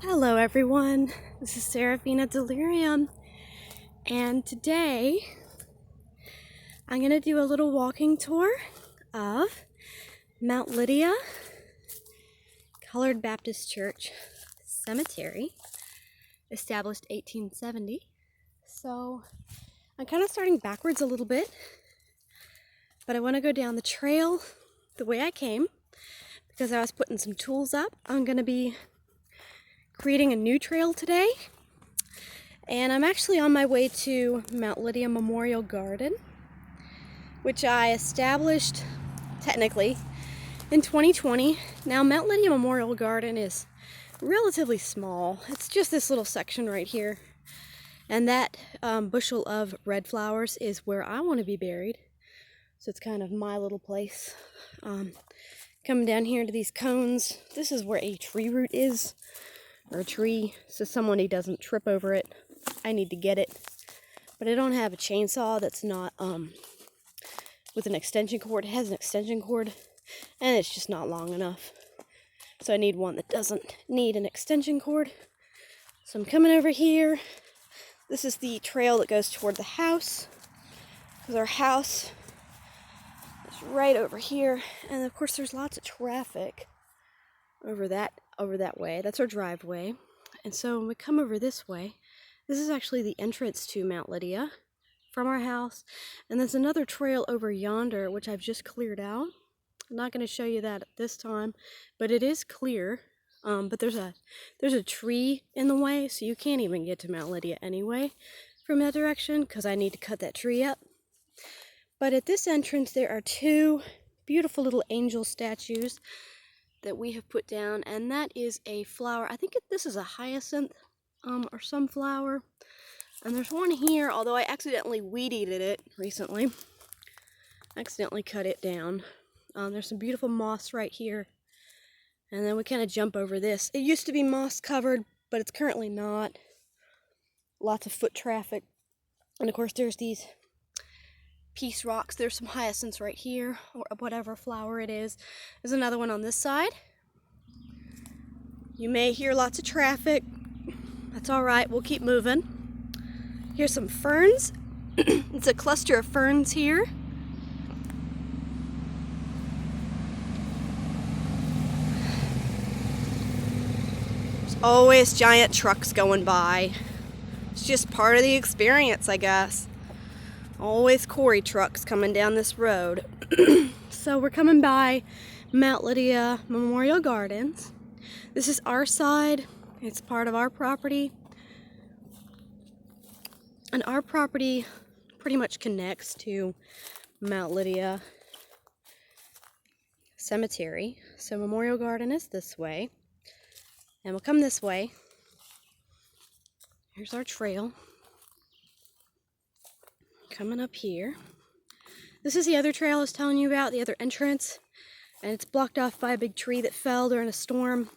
Hello everyone, this is Serafina Delirium, and today I'm going to do a little walking tour of Mount Lydia Colored Baptist Church Cemetery, established 1870. So I'm kind of starting backwards a little bit, but I want to go down the trail the way I came because I was putting some tools up. I'm going to be creating a new trail today, and I'm actually on my way to Mount Lydia Memorial Garden, which I established technically in 2020. Now, Mount Lydia Memorial Garden is relatively small. It's just this little section right here, and that bushel of red flowers is where I want to be buried. So it's kind of my little place. Coming down here to these cones, this is where a tree root is, or a tree, so somebody doesn't trip over it. I need to get it, but I don't have a chainsaw that's not with an extension cord. It has an extension cord, and it's just not long enough. So I need one that doesn't need an extension cord. So I'm coming over here. This is the trail that goes toward the house, because our house is right over here, and of course there's lots of traffic over that way. That's our driveway. And so when we come over this way, this is actually the entrance to Mount Lydia from our house. And there's another trail over yonder, which I've just cleared out. I'm not going to show you that at this time, but it is clear. But there's a tree in the way, so you can't even get to Mount Lydia anyway from that direction, because I need to cut that tree up. But at this entrance, there are two beautiful little angel statues that we have put down, and that is a flower. I think this is a hyacinth or some flower. And there's one here, although I accidentally weed-eated it recently. Accidentally cut it down. There's some beautiful moss right here. And then we kind of jump over this. It used to be moss covered, but it's currently not. Lots of foot traffic. And of course there's these peace rocks. There's some hyacinths right here, or whatever flower it is. There's another one on this side. You may hear lots of traffic. That's all right, we'll keep moving. Here's some ferns. It's a cluster of ferns here. There's always giant trucks going by. It's just part of the experience, I guess. Always quarry trucks coming down this road. So we're coming by Mount Lydia Memorial Gardens. This is our side. It's part of our property. And our property pretty much connects to Mount Lydia Cemetery. So Memorial Garden is this way. And we'll come this way. Here's our trail. Coming up here. This is the other trail I was telling you about, the other entrance. And it's blocked off by a big tree that fell during a storm.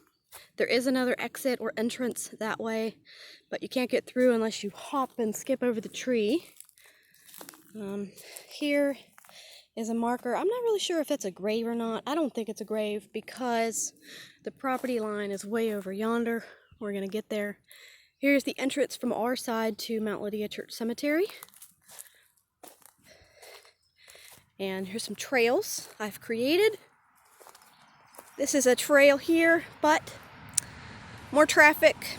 There is another exit or entrance that way, but you can't get through unless you hop and skip over the tree. Here is a marker. I'm not really sure if that's a grave or not. I don't think it's a grave because the property line is way over yonder. We're going to get there. Here's the entrance from our side to Mount Lydia Church Cemetery. And here's some trails I've created. This is a trail here, but more traffic.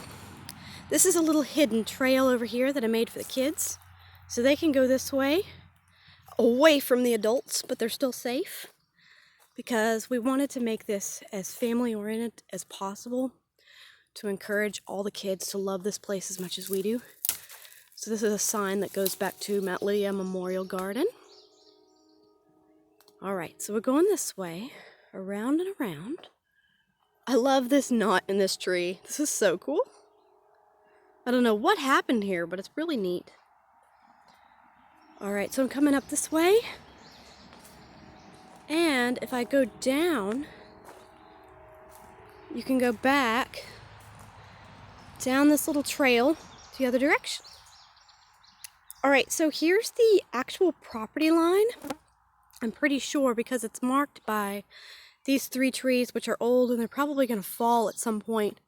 This is a little hidden trail over here that I made for the kids, so they can go this way, away from the adults, but they're still safe, because we wanted to make this as family-oriented as possible to encourage all the kids to love this place as much as we do. So this is a sign that goes back to Mount Lydia Memorial Garden. All right, so we're going this way, around and around. I love this knot in this tree. This is so cool. I don't know what happened here, but it's really neat. All right, so I'm coming up this way. And if I go down, you can go back down this little trail to the other direction. All right, so here's the actual property line. I'm pretty sure because it's marked by these three trees, which are old and they're probably going to fall at some point.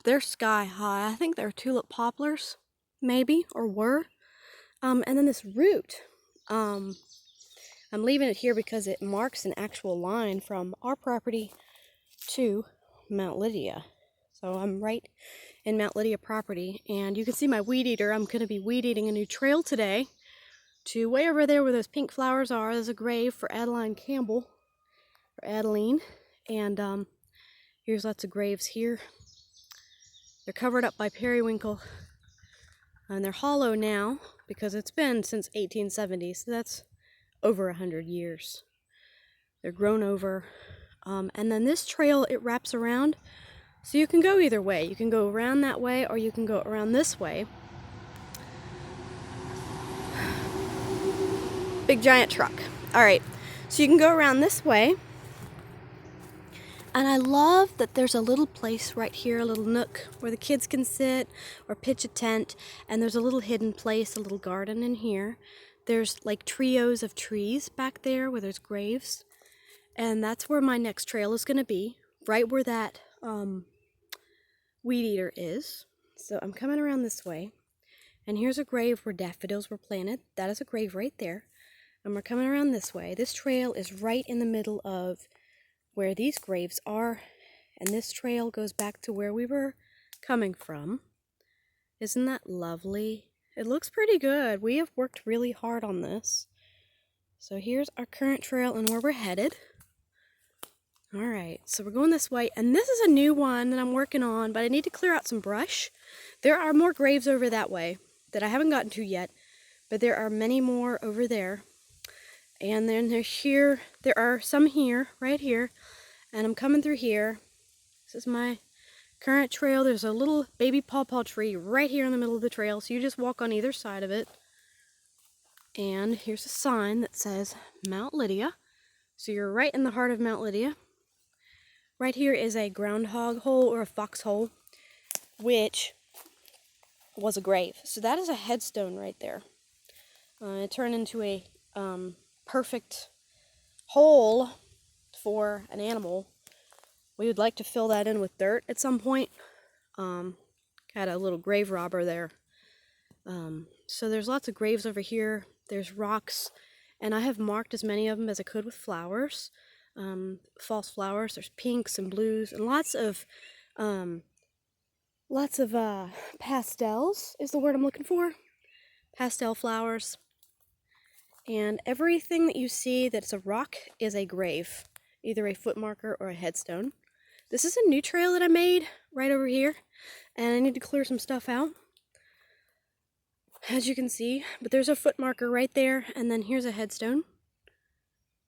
They're sky high. I think they're tulip poplars, maybe, or were. And then this root, I'm leaving it here because it marks an actual line from our property to Mount Lydia. So I'm right in Mount Lydia property, and you can see my weed eater. I'm going to be weed eating a new trail today to way over there where those pink flowers are. There's a grave for Adeline Campbell, or Adeline, and here's lots of graves here. They're covered up by periwinkle, and they're hollow now because it's been since 1870, so that's over 100 years. They're grown over, and then this trail, it wraps around, so you can go either way. You can go around that way, or you can go around this way. Big giant truck. All right, so you can go around this way. And I love that there's a little place right here, a little nook where the kids can sit or pitch a tent. And there's a little hidden place, a little garden in here. There's like trios of trees back there where there's graves. And that's where my next trail is going to be, right where that weed eater is. So I'm coming around this way. And here's a grave where daffodils were planted. That is a grave right there. And we're coming around this way. This trail is right in the middle of where these graves are, and this trail goes back to where we were coming from. Isn't that lovely? It looks pretty good. We have worked really hard on this. So here's our current trail and where we're headed. All right, so we're going this way, and this is a new one that I'm working on, but I need to clear out some brush. There are more graves over that way that I haven't gotten to yet, but there are many more over there. And then there are some here, right here, and I'm coming through here. This is my current trail. There's a little baby pawpaw tree right here in the middle of the trail, so you just walk on either side of it. And here's a sign that says Mount Lydia. So you're right in the heart of Mount Lydia. Right here is a groundhog hole or a foxhole, which was a grave. So that is a headstone right there. It turned into a perfect hole for an animal. We would like to fill that in with dirt at some point. Got a little grave robber there. So there's lots of graves over here. There's rocks, and I have marked as many of them as I could with flowers, false flowers. There's pinks and blues, and lots of pastels is the word I'm looking for. Pastel flowers. And everything that you see that's a rock is a grave, either a foot marker or a headstone. This is a new trail that I made right over here, and I need to clear some stuff out, as you can see. But there's a foot marker right there, and then here's a headstone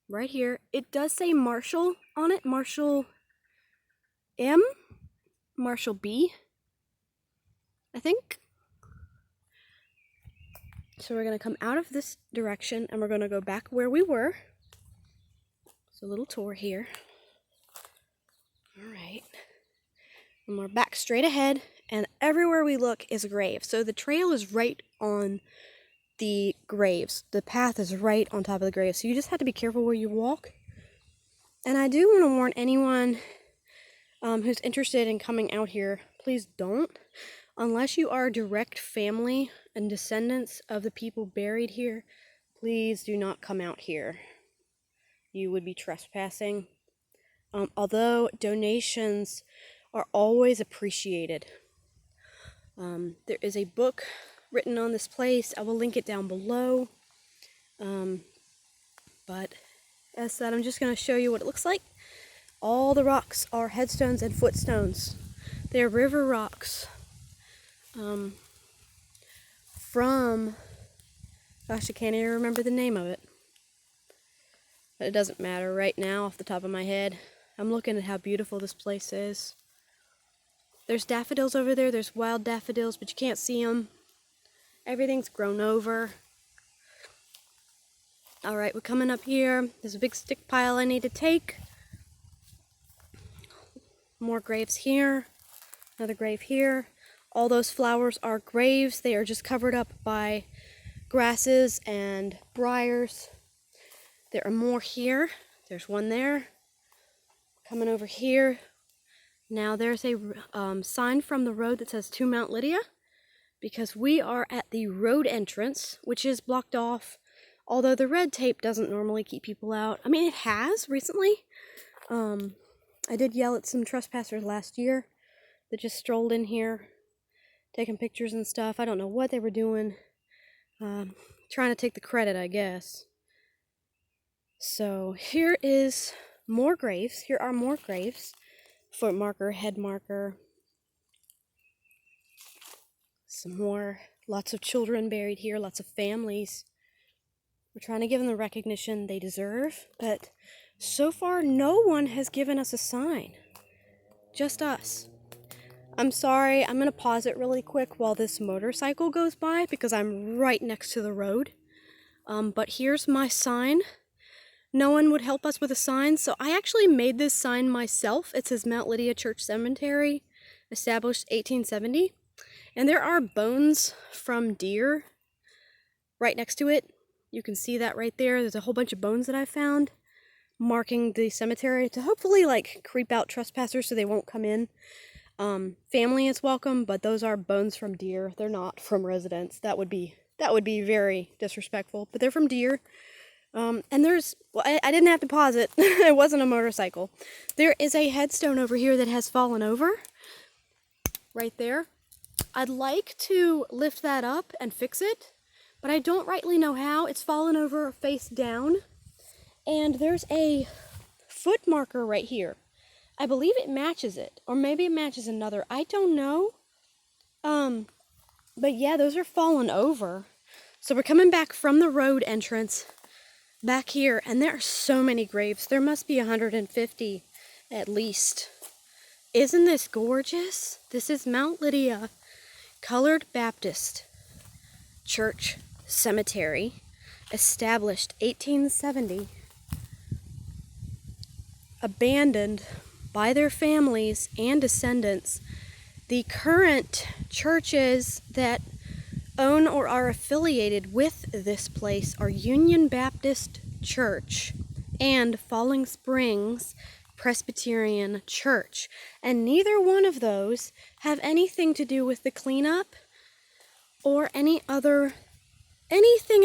right here. It does say Marshall on it, Marshall M, Marshall B, I think. So we're going to come out of this direction, and we're going to go back where we were. It's a little tour here. All right. And we're back straight ahead, and everywhere we look is a grave. So the trail is right on the graves. The path is right on top of the graves. So you just have to be careful where you walk. And I do want to warn anyone who's interested in coming out here, please don't. Unless you are direct family and descendants of the people buried here, please do not come out here. You would be trespassing. Although donations are always appreciated. There is a book written on this place. I will link it down below. But as said, I'm just going to show you what it looks like. All the rocks are headstones and footstones. They're river rocks. From, gosh, I can't even remember the name of it. But it doesn't matter right now off the top of my head. I'm looking at how beautiful this place is. There's daffodils over there. There's wild daffodils, but you can't see them. Everything's grown over. All right, we're coming up here. There's a big stick pile I need to take. More graves here. Another grave here. All those flowers are graves. They are just covered up by grasses and briars. There are more here. There's one there. Coming over here. Now there's a sign from the road that says to Mount Lydia, because we are at the road entrance, which is blocked off, although the red tape doesn't normally keep people out. I mean, it has recently. I did yell at some trespassers last year that just strolled in here, taking pictures and stuff. I don't know what they were doing. Trying to take the credit, I guess. So here is more graves. Here are more graves. Foot marker, head marker. Some more. Lots of children buried here, lots of families. We're trying to give them the recognition they deserve, but so far no one has given us a sign. Just us. I'm sorry, I'm going to pause it really quick while this motorcycle goes by because I'm right next to the road. But here's my sign. No one would help us with a sign, so I actually made this sign myself. It says Mount Lydia Church Cemetery, established 1870. And there are bones from deer right next to it. You can see that right there. There's a whole bunch of bones that I found marking the cemetery to hopefully like creep out trespassers so they won't come in. Family is welcome, but those are bones from deer. They're not from residents. That would be very disrespectful, but they're from deer. And there's, well, I didn't have to pause it. It wasn't a motorcycle. There is a headstone over here that has fallen over. Right there. I'd like to lift that up and fix it, but I don't rightly know how. It's fallen over face down. And there's a foot marker right here. I believe it matches it, or maybe it matches another. I don't know. But yeah, those are fallen over. So we're coming back from the road entrance back here, and there are so many graves. There must be 150 at least. Isn't this gorgeous? This is Mount Lydia Colored Baptist Church Cemetery, established 1870, abandoned by their families and descendants. The current churches that own or are affiliated with this place are Union Baptist Church and Falling Springs Presbyterian Church, and neither one of those have anything to do with the cleanup or anything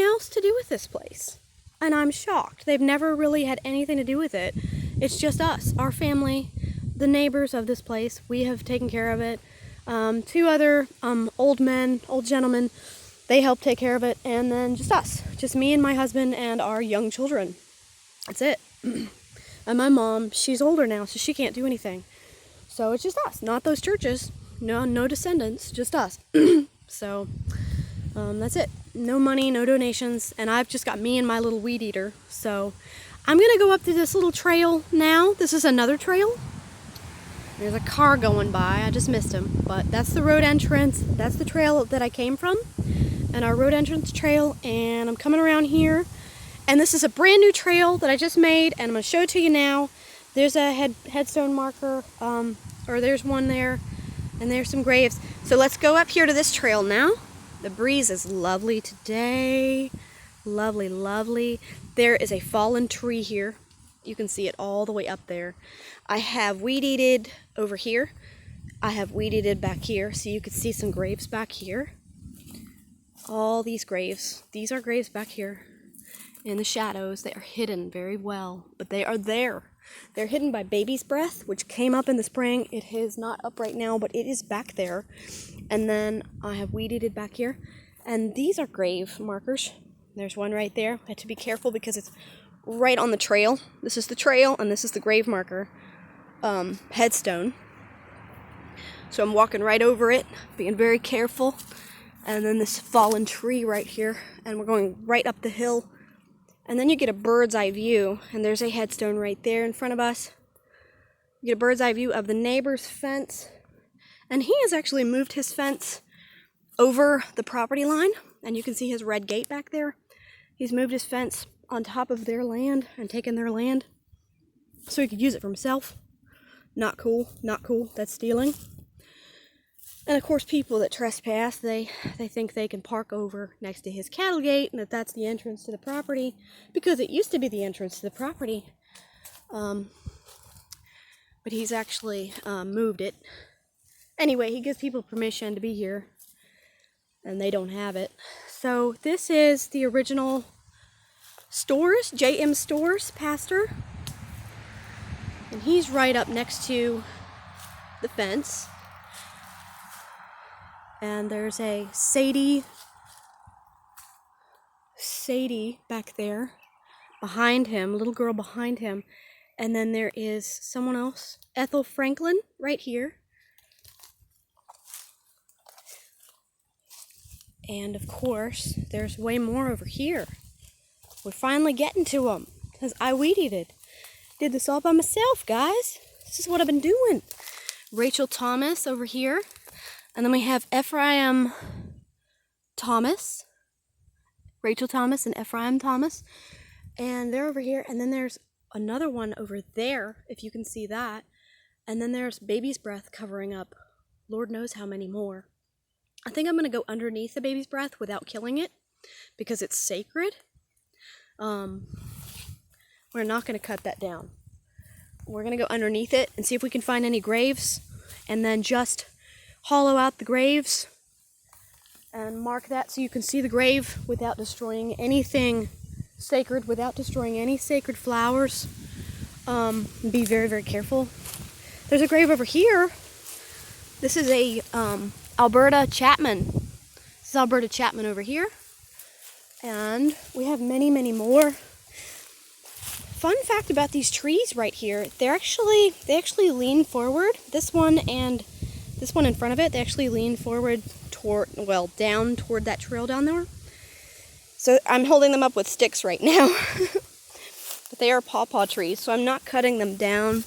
else to do with this place. And I'm shocked. They've never really had anything to do with it. It's just us, our family, the neighbors of this place. We have taken care of it. Two other old gentlemen, they help take care of it, and then just us, just me and my husband and our young children. That's it. And my mom, she's older now, so she can't do anything. So it's just us, not those churches. No descendants, just us. So that's it. No money, no donations, and I've just got me and my little weed eater. So I'm gonna go up to this little trail now. This is another trail. There's a car going by. I just missed him. But that's the road entrance. That's the trail that I came from. And our road entrance trail. And I'm coming around here. And this is a brand new trail that I just made. And I'm going to show it to you now. There's a headstone marker. Or there's one there. And there's some graves. So let's go up here to this trail now. The breeze is lovely today. Lovely, lovely. There is a fallen tree here. You can see it all the way up there. I have weed-eated over here. I have weed-eated back here, so you can see some graves back here. All these graves. These are graves back here. In the shadows, they are hidden very well, but they are there. They're hidden by baby's breath, which came up in the spring. It is not up right now, but it is back there. And then I have weed-eated back here. And these are grave markers. There's one right there. I had to be careful because it's right on the trail. This is the trail, and this is the grave marker headstone. So I'm walking right over it, being very careful. And then this fallen tree right here, and we're going right up the hill. And then you get a bird's eye view, and there's a headstone right there in front of us. You get a bird's eye view of the neighbor's fence. And he has actually moved his fence over the property line, and you can see his red gate back there. He's moved his fence on top of their land and taken their land so he could use it for himself. Not cool, not cool. That's stealing. And of course, people that trespass, they think they can park over next to his cattle gate and that's the entrance to the property, because it used to be the entrance to the property. but he's actually moved it. Anyway, he gives people permission to be here, and they don't have it. So this is the original Stores, JM Stores pastor, and he's right up next to the fence. And there's a Sadie back there behind him, little girl behind him. And then there is someone else, Ethel Franklin, right here. And of course, there's way more over here. We're finally getting to them, because I weed eated. Did this all by myself, guys. This is what I've been doing. Rachel Thomas over here. And then we have Ephraim Thomas. Rachel Thomas and Ephraim Thomas. And they're over here. And then there's another one over there, if you can see that. And then there's baby's breath covering up Lord knows how many more. I think I'm going to go underneath the baby's breath without killing it, because it's sacred. We're not going to cut that down. We're going to go underneath it and see if we can find any graves, and then just hollow out the graves and mark that so you can see the grave without destroying anything sacred, without destroying any sacred flowers. Be very, very careful. There's a grave over here. This is a Alberta Chapman. This is Alberta Chapman over here. And we have many, many more. Fun fact about these trees right here, they actually lean forward. This one and this one in front of it, they actually lean forward down toward that trail down there. So I'm holding them up with sticks right now. But they are pawpaw trees, so I'm not cutting them down.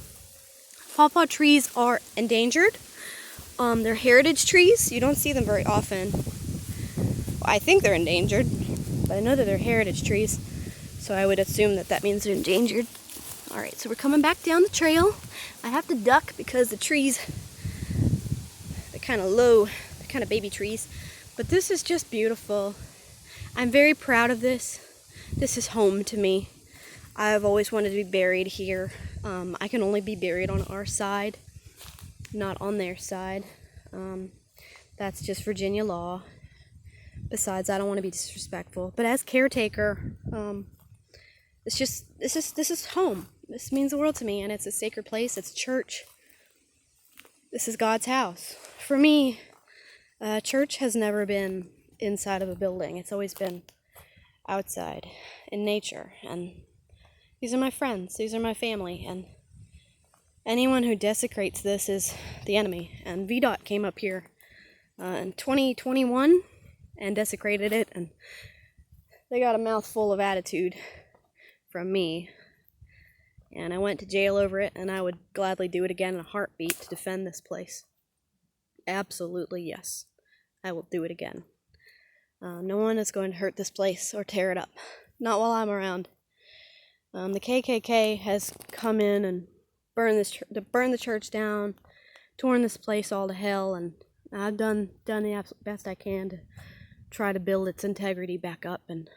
Pawpaw trees are endangered. They're heritage trees. You don't see them very often. Well, I think they're endangered, but I know that they're heritage trees, so I would assume that that means they're endangered. Alright, so we're coming back down the trail. I have to duck because the trees, they're kind of low, they're kind of baby trees, but this is just beautiful. I'm very proud of this. This is home to me. I've always wanted to be buried here. I can only be buried on our side, not on their side. That's just Virginia law. Besides, I don't want to be disrespectful, but as caretaker, this is home. This means the world to me, and it's a sacred place. It's church. This is God's house. For me, church has never been inside of a building. It's always been outside in nature, and these are my friends. These are my family, and anyone who desecrates this is the enemy. And VDOT came up here in 2021 and desecrated it, and they got a mouthful of attitude from me. And I went to jail over it, and I would gladly do it again in a heartbeat to defend this place. Absolutely, yes. I will do it again. No one is going to hurt this place or tear it up. Not while I'm around. The KKK has come in and burned the church down, torn this place all to hell, and I've done the absolute best I can to try to build its integrity back up, and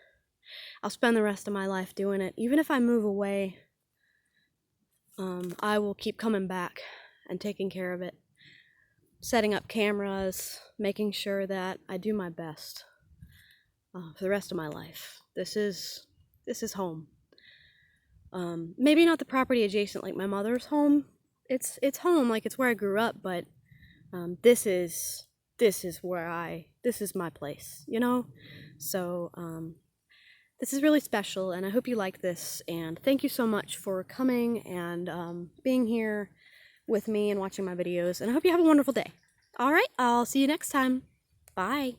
I'll spend the rest of my life doing it. Even if I move away, I will keep coming back and taking care of it, setting up cameras, making sure that I do my best for the rest of my life. This is home. Maybe not the property adjacent like my mother's home. It's home, like it's where I grew up, but this is my place, you know? So this is really special, and I hope you like this, and thank you so much for coming and being here with me and watching my videos, and I hope you have a wonderful day. Alright, I'll see you next time. Bye.